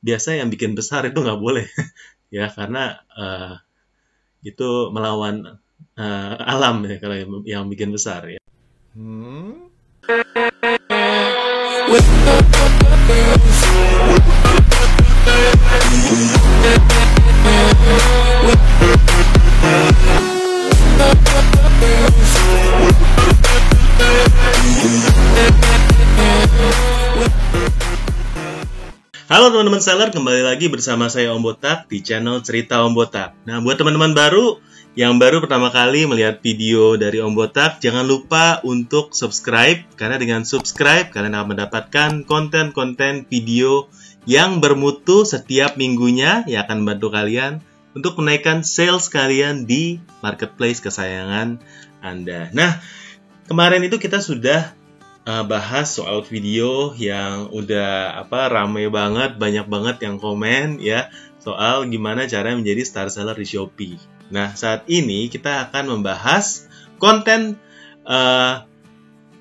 biasa yang bikin besar itu nggak boleh ya, karena itu melawan alam ya kalau yang bikin besar ya. Halo teman-teman seller, kembali lagi bersama saya Om Botak di channel Cerita Om Botak. Nah, buat teman-teman baru yang baru pertama kali melihat video dari Om Botak, jangan lupa untuk subscribe, karena dengan subscribe kalian akan mendapatkan konten-konten video yang bermutu setiap minggunya yang akan membantu kalian untuk menaikkan sales kalian di marketplace kesayangan Anda. Nah, kemarin itu kita sudah bahas soal video yang udah rame banget, banyak banget yang komen ya soal gimana cara menjadi star seller di Shopee. Nah, saat ini kita akan membahas konten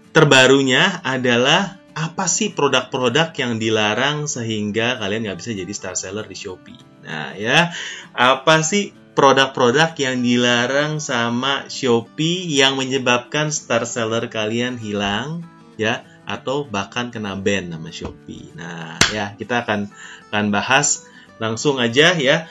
terbarunya adalah apa sih produk-produk yang dilarang sehingga kalian nggak bisa jadi star seller di Shopee. Nah ya, apa sih produk-produk yang dilarang sama Shopee yang menyebabkan star seller kalian hilang ya, atau bahkan kena ban sama Shopee. Nah ya, kita akan bahas langsung aja ya.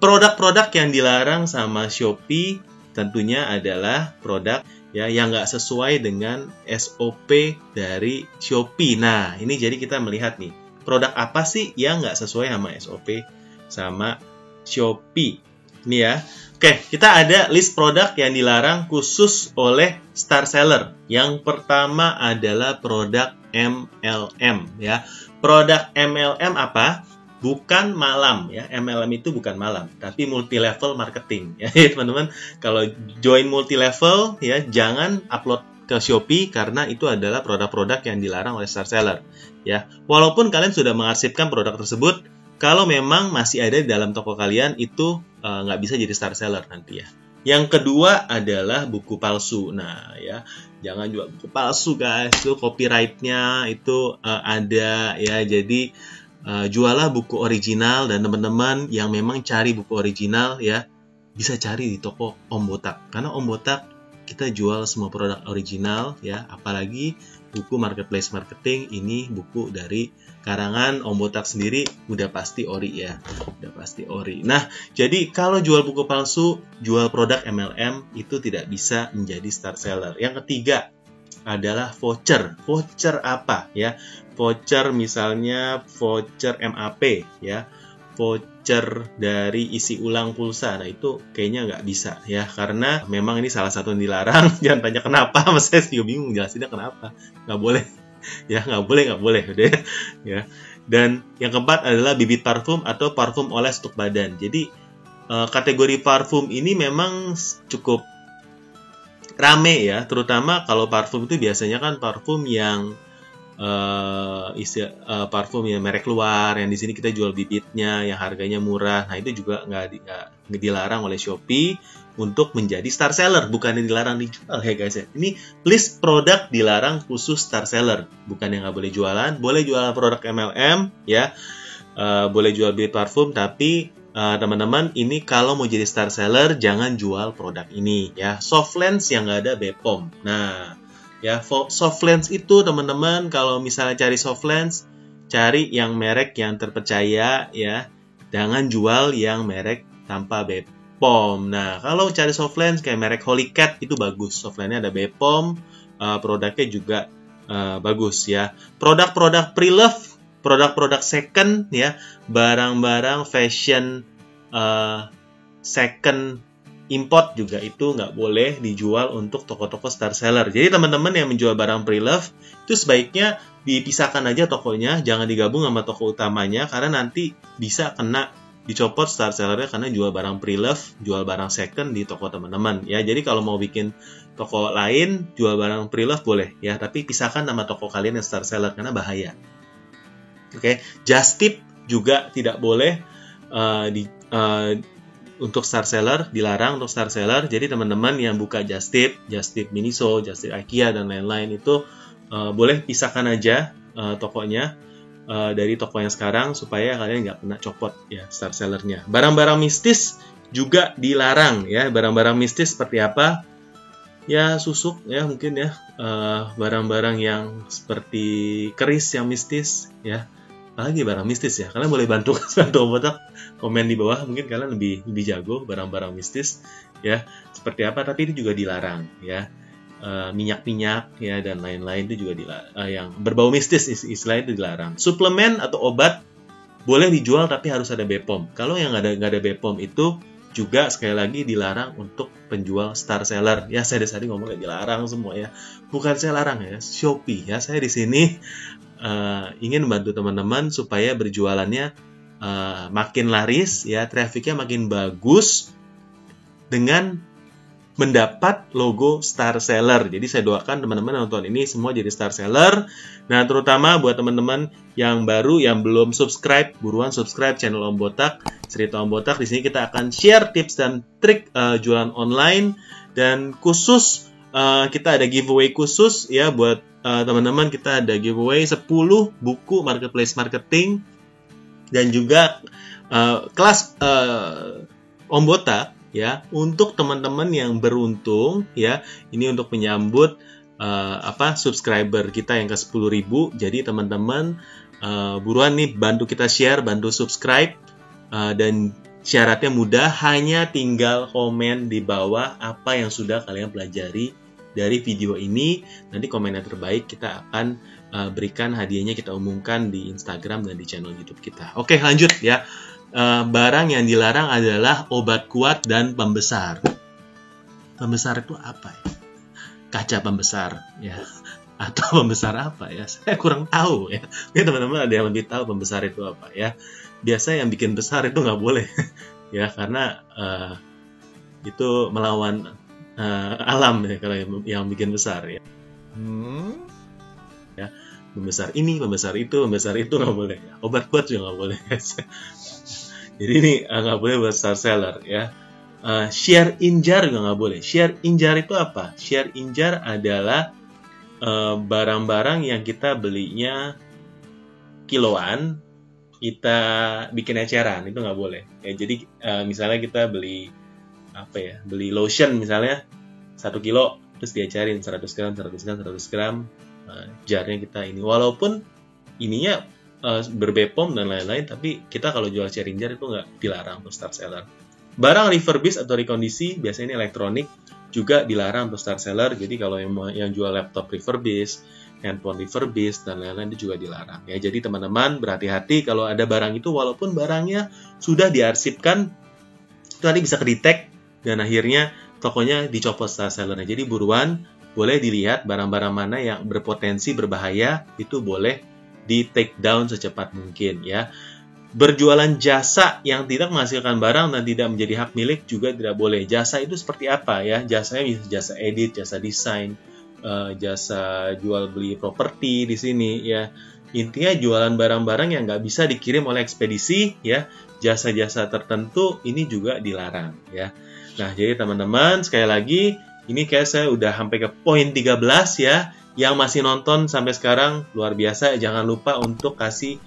Produk-produk yang dilarang sama Shopee tentunya adalah produk ya yang nggak sesuai dengan SOP dari Shopee. Nah ini jadi kita melihat nih, produk apa sih yang nggak sesuai sama SOP sama Shopee. Ini ya. Oke, kita ada list produk yang dilarang khusus oleh star seller. Yang pertama adalah produk MLM ya. Produk MLM apa? Bukan malam ya. MLM itu bukan malam, tapi multi level marketing ya. Teman-teman, kalau join multi level ya jangan upload ke Shopee karena itu adalah produk-produk yang dilarang oleh star seller ya. Walaupun kalian sudah mengarsipkan produk tersebut, kalau memang masih ada di dalam toko kalian itu nggak bisa jadi star seller nanti ya. Yang kedua adalah buku palsu. Nah ya, jangan jual buku palsu guys. Itu copyright-nya itu ada ya. Jadi jualah buku original, dan teman-teman yang memang cari buku original ya bisa cari di toko Om Botak. Karena Om Botak kita jual semua produk original ya, apalagi buku marketplace marketing ini buku dari karangan Om Botak sendiri, udah pasti ori ya, udah pasti ori. Nah, jadi kalau jual buku palsu, jual produk MLM itu tidak bisa menjadi star seller. Yang ketiga adalah voucher. Voucher apa ya? Voucher misalnya voucher MAP ya, voucher dari isi ulang pulsa. Nah itu kayaknya nggak bisa ya, karena memang ini salah satu yang dilarang. Jangan tanya kenapa, saya juga bingung jelasinnya kenapa. Nggak boleh ya, nggak boleh udah ya. Dan yang keempat adalah bibit parfum atau parfum oles untuk badan. Jadi kategori parfum ini memang cukup rame ya, terutama kalau parfum itu biasanya kan parfum yang parfum yang merek luar, yang di sini kita jual bibitnya yang harganya murah. Nah itu juga nggak dilarang oleh Shopee untuk menjadi star seller, bukan dilarang dijual ya guys ya. Ini list produk dilarang khusus star seller, bukan yang nggak boleh jualan. Boleh jualan produk MLM ya, boleh jual bibit parfum, tapi teman-teman ini kalau mau jadi star seller jangan jual produk ini ya. Softlens yang nggak ada BPOM. Nah ya, softlens itu teman-teman kalau misalnya cari softlens, cari yang merek yang terpercaya ya. Jangan jual yang merek tanpa BPOM. Nah, kalau cari softlens kayak merek Holy Cat itu bagus. Softlensnya ada BPOM, produknya juga bagus ya. Produk-produk pre-love, produk-produk second ya, barang-barang fashion second import juga itu nggak boleh dijual untuk toko-toko star seller. Jadi teman-teman yang menjual barang pre-love itu sebaiknya dipisahkan aja tokonya, jangan digabung sama toko utamanya, karena nanti bisa kena dicopot star sellernya karena jual barang pre-love, jual barang second di toko teman-teman ya. Jadi kalau mau bikin toko lain jual barang pre-love boleh ya, tapi pisahkan nama toko kalian yang star seller karena bahaya. Oke, just tip juga tidak boleh untuk star seller, dilarang untuk star seller. Jadi teman-teman yang buka Just Tip Miniso, Just Tip IKEA dan lain-lain itu boleh pisahkan aja tokonya. dari toko yang sekarang supaya kalian nggak kena copot ya star sellernya. Barang-barang mistis juga dilarang ya. Barang-barang mistis seperti apa? Ya susuk ya mungkin ya. Barang-barang yang seperti keris yang mistis ya. Apalagi barang mistis ya. Kalian boleh bantu Om Botak komen di bawah. Mungkin kalian lebih jago barang-barang mistis ya. Seperti apa? Tapi itu juga dilarang ya. Minyak-minyak ya dan lain-lain itu juga dilarang, yang berbau mistis istilahnya itu dilarang. Suplemen atau obat boleh dijual tapi harus ada BPOM. Kalau yang nggak ada BPOM itu juga sekali lagi dilarang untuk penjual star seller. Ya saya tadi ngomongnya dilarang semua ya. Bukan saya larang ya, Shopee ya. Saya di sini ingin membantu teman-teman supaya berjualannya makin laris ya, trafficnya makin bagus dengan mendapat logo star seller. Jadi saya doakan teman-teman nonton ini semua jadi star seller. Nah, terutama buat teman-teman yang baru yang belum subscribe, buruan subscribe channel Om Botak, Cerita Om Botak. Di sini kita akan share tips dan trik jualan online, dan khusus kita ada giveaway khusus ya buat teman-teman. Kita ada giveaway 10 buku marketplace marketing dan juga kelas Om Botak ya, untuk teman-teman yang beruntung ya. Ini untuk menyambut subscriber kita yang ke 10.000. Jadi teman-teman buruan nih bantu kita share, bantu subscribe, dan syaratnya mudah, hanya tinggal komen di bawah apa yang sudah kalian pelajari dari video ini. Nanti komen yang terbaik kita akan berikan hadiahnya, kita umumkan di Instagram dan di channel YouTube kita. Oke, lanjut ya. Barang yang dilarang adalah obat kuat dan pembesar. Pembesar itu apa ya? Kaca pembesar ya, atau pembesar apa ya? Saya kurang tahu ya. Mungkin teman-teman ada yang lebih tahu pembesar itu apa ya. Biasa yang bikin besar itu nggak boleh ya, karena itu melawan alam ya kalau yang bikin besar ya. Ya, pembesar ini, pembesar itu nggak boleh. Obat kuat juga nggak boleh guys. Jadi ini nggak boleh buat star seller ya. Share in jar juga nggak boleh. Share in jar itu apa? Share in jar adalah barang-barang yang kita belinya kiloan, kita bikin eceran, itu nggak boleh. Ya, jadi misalnya kita beli beli lotion misalnya 1 kilo, terus diecerin 100 gram, jarnya kita ini. Walaupun ininya berbepom dan lain-lain, tapi kita kalau jual sharing jar itu nggak dilarang untuk star seller. Barang refurbish atau rekondisi, biasanya ini elektronik, juga dilarang untuk star seller. Jadi kalau yang jual laptop refurbish, handphone refurbish dan lain-lain itu juga dilarang ya. Jadi teman-teman berhati-hati kalau ada barang itu, walaupun barangnya sudah diarsipkan, itu tadi bisa ke-detect dan akhirnya tokonya dicopot star sellernya. Jadi buruan, boleh dilihat barang-barang mana yang berpotensi berbahaya, itu boleh di take down secepat mungkin ya. Berjualan jasa yang tidak menghasilkan barang dan tidak menjadi hak milik juga tidak boleh. Jasa itu seperti apa ya? Jasanya bisa jasa edit, jasa desain, jasa jual beli properti di sini ya. Intinya jualan barang-barang yang nggak bisa dikirim oleh ekspedisi ya. Jasa-jasa tertentu ini juga dilarang ya. Nah, jadi teman-teman sekali lagi, ini kayak saya udah sampai ke poin 13 ya. Yang masih nonton sampai sekarang luar biasa. Jangan lupa untuk kasih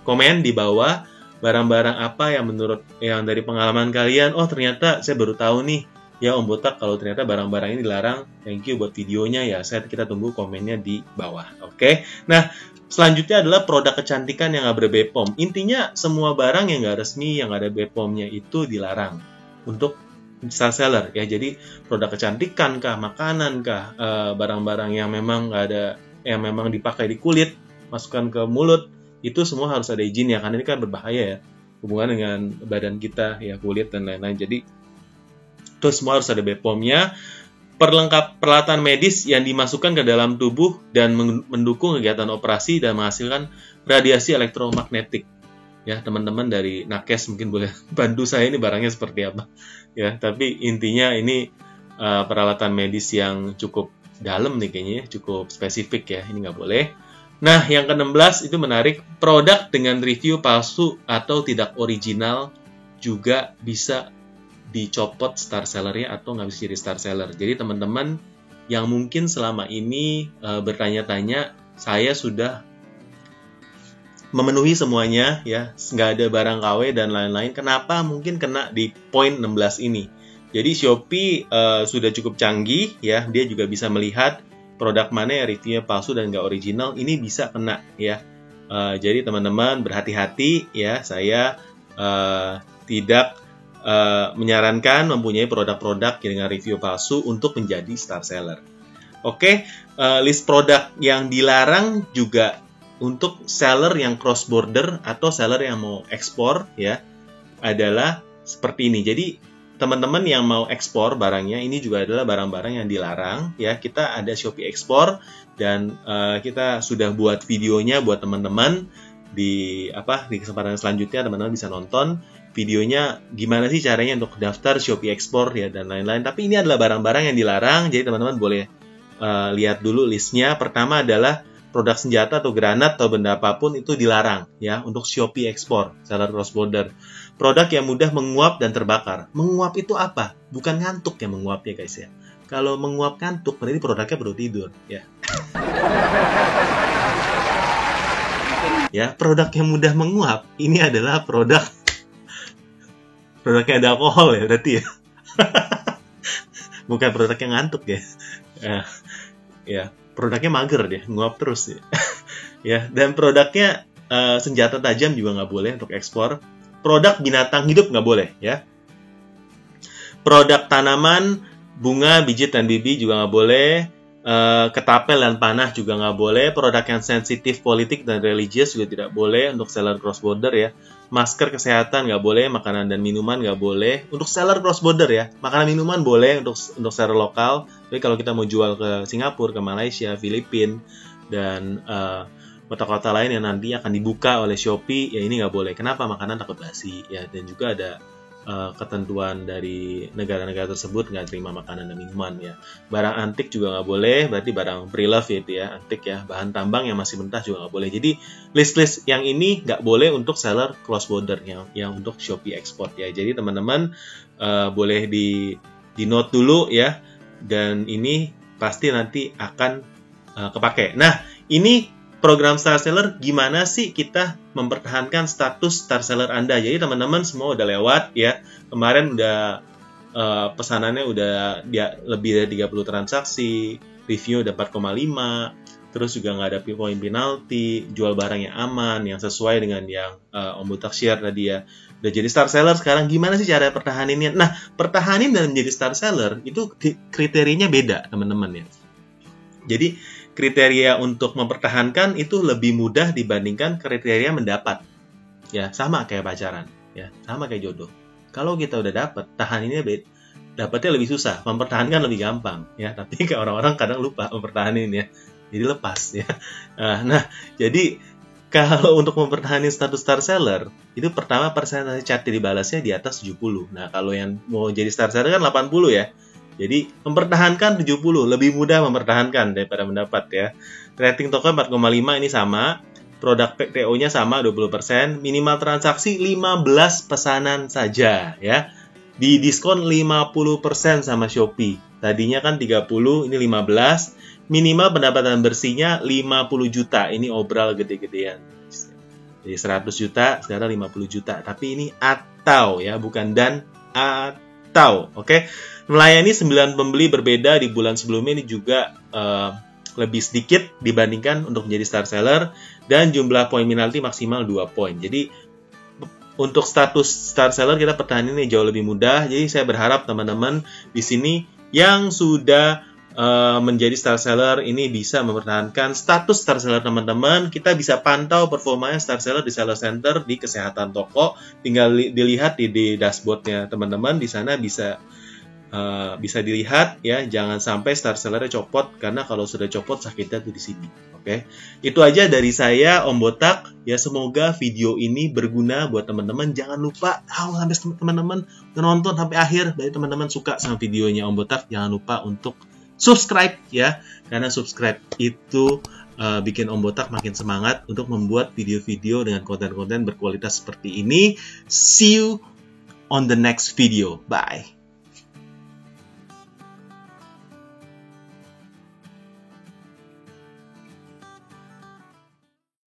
komen di bawah barang-barang apa yang menurut yang dari pengalaman kalian. Oh ternyata saya baru tahu nih ya Om Botak kalau ternyata barang-barang ini dilarang. Thank you buat videonya ya. Kita tunggu komennya di bawah. Oke. Nah selanjutnya adalah produk kecantikan yang nggak ber-BPOM. Intinya semua barang yang nggak resmi yang nggak ada BPOM-nya itu dilarang untuk star seller ya. Jadi produk kecantikan kah, makanan kah, barang-barang yang memang nggak ada, yang memang dipakai di kulit, masukkan ke mulut, itu semua harus ada izin ya, karena ini kan berbahaya ya, hubungan dengan badan kita ya, kulit dan lain-lain. Jadi itu semua harus ada BPOM-nya. Peralatan medis yang dimasukkan ke dalam tubuh dan mendukung kegiatan operasi dan menghasilkan radiasi elektromagnetik. Ya, teman-teman dari Nakes mungkin boleh bantu saya ini barangnya seperti apa. Ya, tapi intinya ini peralatan medis yang cukup dalam nih kayaknya, cukup spesifik ya, ini nggak boleh. Nah, yang ke-16 itu menarik, produk dengan review palsu atau tidak original juga bisa dicopot star sellernya atau nggak bisa jadi star seller. Jadi teman-teman yang mungkin selama ini bertanya-tanya, saya sudah memenuhi semuanya ya, nggak ada barang KW dan lain-lain. Kenapa mungkin kena di poin 16 ini? Jadi Shopee sudah cukup canggih ya, dia juga bisa melihat produk mana yang reviewnya palsu dan nggak original, ini bisa kena ya. Jadi teman-teman berhati-hati ya, saya tidak menyarankan mempunyai produk-produk dengan review palsu untuk menjadi star seller. Oke, list produk yang dilarang juga untuk seller yang cross border atau seller yang mau ekspor ya, adalah seperti ini. Jadi teman-teman yang mau ekspor barangnya, ini juga adalah barang-barang yang dilarang ya. Kita ada Shopee Export dan kita sudah buat videonya buat teman-teman di kesempatan selanjutnya. Teman-teman bisa nonton videonya gimana sih caranya untuk daftar Shopee Export ya dan lain-lain. Tapi ini adalah barang-barang yang dilarang, jadi teman-teman boleh lihat dulu listnya. Pertama adalah produk senjata atau granat atau benda apapun itu dilarang ya untuk Shopee Export, seller cross border. Produk yang mudah menguap dan terbakar. Menguap itu apa? Bukan ngantuk yang menguap ya guys ya. Kalau menguap ngantuk berarti produknya baru tidur ya. Ya, produk yang mudah menguap ini adalah produknya ada alkohol ya berarti ya. Bukan produk yang ngantuk ya. Ya, produknya mager deh, nguap terus ya. Ya, dan produknya senjata tajam juga nggak boleh untuk ekspor. Produk binatang hidup nggak boleh ya. Produk tanaman, bunga, biji dan bibi juga nggak boleh. Ketapel dan panah juga nggak boleh. Produk yang sensitif politik dan religius juga tidak boleh untuk seller cross border ya. Masker kesehatan nggak boleh, makanan dan minuman nggak boleh. Untuk seller cross border ya, makanan minuman boleh untuk seller lokal. Tapi kalau kita mau jual ke Singapura, ke Malaysia, Filipina, dan kota-kota lain yang nanti akan dibuka oleh Shopee, ya ini nggak boleh. Kenapa? Makanan takut basi ya, dan juga ada ketentuan dari negara-negara tersebut nggak terima makanan dan minuman ya. Barang antik juga nggak boleh, berarti barang pre-love itu ya, antik ya. Bahan tambang yang masih mentah juga nggak boleh. Jadi list-list yang ini nggak boleh untuk seller cross border yang untuk Shopee Export ya. Jadi teman-teman boleh di note dulu ya, dan ini pasti nanti akan kepake. Nah, ini program Star Seller, gimana sih kita mempertahankan status Star Seller Anda? Jadi teman-teman semua udah lewat ya. Kemarin udah pesanannya udah lebih dari 30 transaksi, review udah 4,5, terus juga nggak ada poin penalti, jual barang yang aman, yang sesuai dengan yang Om Botak share tadi ya. Udah jadi Star Seller, sekarang gimana sih cara pertahaninnya? Nah, pertahanin dan menjadi Star Seller itu kriterianya beda teman-teman ya. Jadi kriteria untuk mempertahankan itu lebih mudah dibandingkan kriteria mendapat. Ya, sama kayak pacaran, ya, sama kayak jodoh. Kalau kita udah dapat, tahaninnya dapatnya lebih susah, mempertahankan lebih gampang, ya. Tapi kayak orang-orang kadang lupa mempertahanin ya. Jadi lepas ya. Nah, jadi kalau untuk mempertahankan status Star Seller, itu pertama persentase chat dibalasnya di atas 70. Nah, kalau yang mau jadi Star Seller kan 80 ya. Jadi mempertahankan 70, lebih mudah mempertahankan daripada mendapat ya. Rating token 4,5 ini sama. Produk PTO-nya sama 20%. Minimal transaksi 15 pesanan saja ya. Di diskon 50% sama Shopee. Tadinya kan 30, ini 15. Minimal pendapatan bersihnya 50 juta. Ini obral gede-gedean. Jadi 100 juta, sekarang 50 juta. Tapi ini atau ya, bukan dan atau. Oke. Melayani 9 pembeli berbeda di bulan sebelumnya ini juga lebih sedikit dibandingkan untuk menjadi Star Seller, dan jumlah poin penalti maksimal 2 poin. Jadi untuk status Star Seller kita pertahaninnya jauh lebih mudah. Jadi saya berharap teman-teman di sini yang sudah menjadi Star Seller ini bisa mempertahankan status Star Seller teman-teman. Kita bisa pantau performanya Star Seller di Seller Center, di kesehatan toko. Tinggal dilihat di dashboardnya teman-teman. Di sana bisa dilihat ya, jangan sampai Star Seller-nya copot, karena kalau sudah copot sakitnya tuh di sini. Oke. Itu aja dari saya Om Botak ya, semoga video ini berguna buat teman-teman. Jangan lupa sampai teman-teman nonton sampai akhir, berarti teman-teman suka sama videonya Om Botak. Jangan lupa untuk subscribe ya, karena subscribe itu bikin Om Botak makin semangat untuk membuat video-video dengan konten-konten berkualitas seperti ini. See you on the next video. Bye.